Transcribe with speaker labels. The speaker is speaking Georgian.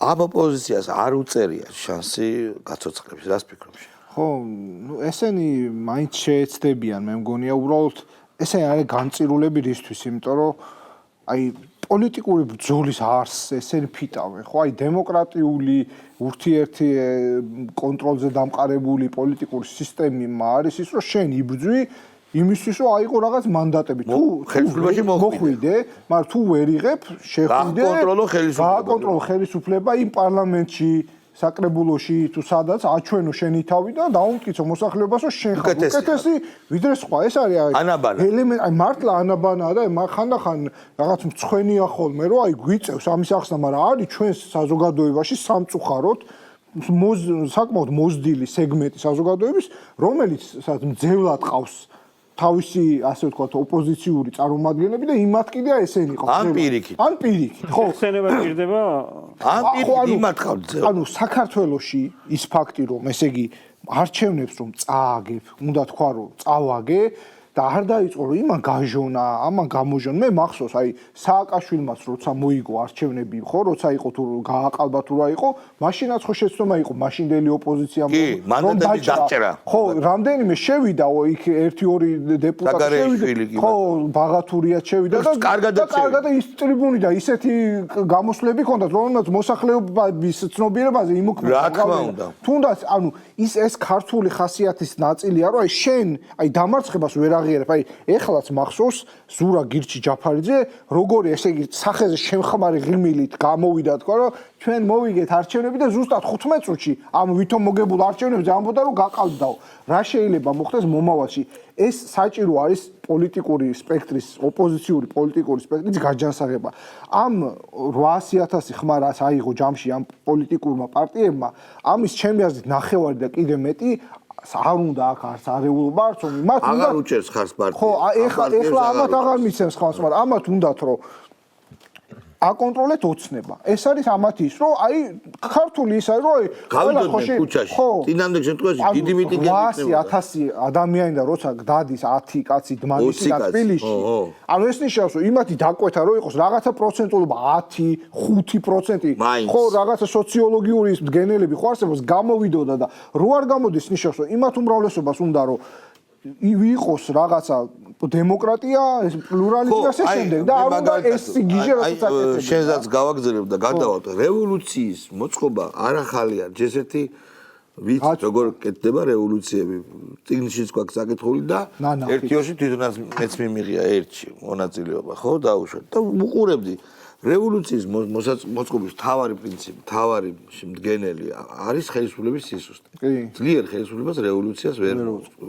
Speaker 1: ამ ოპოზიციას არ უწერია შანსი გაცოცხლების, რას ფიქრობ?
Speaker 2: ხო, ნუ ესენი მაინც შეეცდებიან, მე მგონია, უბრალოდ ესენი არის განწირულები რისთვის, იმიტომ რომ აი პოლიტიკური ბრძოლის არსს ესენი ფიტავენ, ხო? აი დემოკრატიული ურთიერთი კონტროლზე დამყარებული პოლიტიკური სისტემა არის ის, რომ შენ იბრძვი იმისთვის, რომ აიღო რაღაც მანდატები. თუ
Speaker 1: ხელისუფლებაში
Speaker 2: მოხვიდე, მაგრამ თუ ვერ იღებ, შეხვიდე, გააკონტროლო ხელისუფლება იმ პარლამენტში, საკრებულოში თუ სადაც აჩვენო შენი თავი და დაუმტკიცო მოსახლეობას, რომ შენ ხარ უკეთესი, ვიდრე სხვა. ეს არის ელემენტი, აი მართლა ანაბანაა და ხანდახან რაღაც მწვენია ხოლმე, რომ აი გვიწევს ამის ახსნა, მაგრამ არის ჩვენს საზოგადოებაში სამწუხაროდ საკმაოდ მოზრდილი სეგმენტი საზოგადოების, რომელიც მძევლად ყავს თავისი, ასე ვთქვათ, ოპოზიციური წარმომადგენლები და იმათ კიდე ესენი ყავს.
Speaker 1: ან პირიქით,
Speaker 2: ხო.
Speaker 3: ხსენება გირდება?
Speaker 1: ან პირიქით იმათ ყავს.
Speaker 2: ანუ საქართველოში ის ფაქტი, რომ ესე იგი არჩევნებს რომ წააგებ, უნდა თქვა რომ წავაგე და არ დაიწყო რომ იმან გაჟონა, ამან გამოჟონა. მე მახსოვს, აი სააკაშვილმაც როცა მოიგო არჩევნები, ხო, როცა იყო თუ გააყალბა თუ რა იყო, მაშინაც ხო შეცდომა იყო მაშინდელი ოპოზიცია
Speaker 1: რომ დაჭერა.
Speaker 2: ხო, რამდენიმე შევიდა იქ 1-2 დეპუტატი შევიდა. ხო, ბაღათურიაც შევიდა და კარგად ის ტრიბუნიდან ისეთი გამოსვლები ჰქონდათ, რომელმაც მოსახლეობის ცნობიერებაზე იმოქმედა.
Speaker 1: რა თქმა უნდა.
Speaker 2: თუნდაც, ანუ ეს ქართული ხასიათის ნაწილია, რომ აი შენ აი დამარცხებას ვერ აი ეხლაც მახსოვს ზურა გირჩი ჯაფარიძე როგორი ესე იგი სახეზე შემხმარი ღიმილით გამოვიდა თქვა რომ ჩვენ მოვიგეთ არჩევნები და ზუსტად 15 წუთში ამ ვითომ მოგებულ არჩევნებზე ამბობდა რომ გაყავდაო რა შეიძლება მოხდეს მომავალში ეს საჭირო არის პოლიტიკური სპექტრის ოპოზიციური პოლიტიკური სპექტრის გაჯანსაღება ამ 800,000 ხმარას აიღო ჯამში ამ პოლიტიკურმა პარტიებმა ამის ჩემი აზრით ნახევარი და კიდე მეტი არ უნდა აქ არც არეულობა არც მათ უნდა
Speaker 1: აღარ უჭერს ხარს პარტია.
Speaker 2: ხო, ეხლა ამათ აღარ მიცემს ხმას, მაგრამ ამათ უნდათ რომ აკონტროლეთ ოცნება. ეს არის ამათი ის, რომ აი ქართული ის არის, რომ
Speaker 1: გავიდოდნენ ქუჩაში. წინამდელ შემთხვევაში დიდი მიტინგები იქნება.
Speaker 2: 800,000 ადამიანი და როცა დადის 10 კაცი დმანისიდან თბილისში. ანუ ეს ნიშნავს, რომ იმათი დაკვეთა რომ იყოს რაღაცა პროცენტულობა 10, 5%. ხო, რაღაცა სოციოლოგიური მდგენელები ხო არსებობს, გამოვიდოდა და რო არ გამოდის ნიშნავს, რომ იმათ უმრავლესობას უნდა რომ იყოს რაღაცა დემოკრატია, პლურალიზმი და ასე შემდეგ და არ უნდა ეს სიგიჟე რასაც აკეთებს.
Speaker 1: შენსაც გავაგზავნებ და გადავალთ რევოლუციის მოწყობა არ ახალია, ჯესეთი ვიცით როგორ კეთდება რევოლუციები. წიგნშიც გვაქვს საკითხული და ერთი ორში თვითონაც მეც მიმიღია ერთში მონაწილეობა, ხო, დაუშვათ და უყურებდი რევოლუციის მოწყობის მთავარი პრინციპი, მთავარი მდგენელი არის ხელისუფლების სისუსტე. ძლიერ ხელისუფლებას რევოლუციას ვერ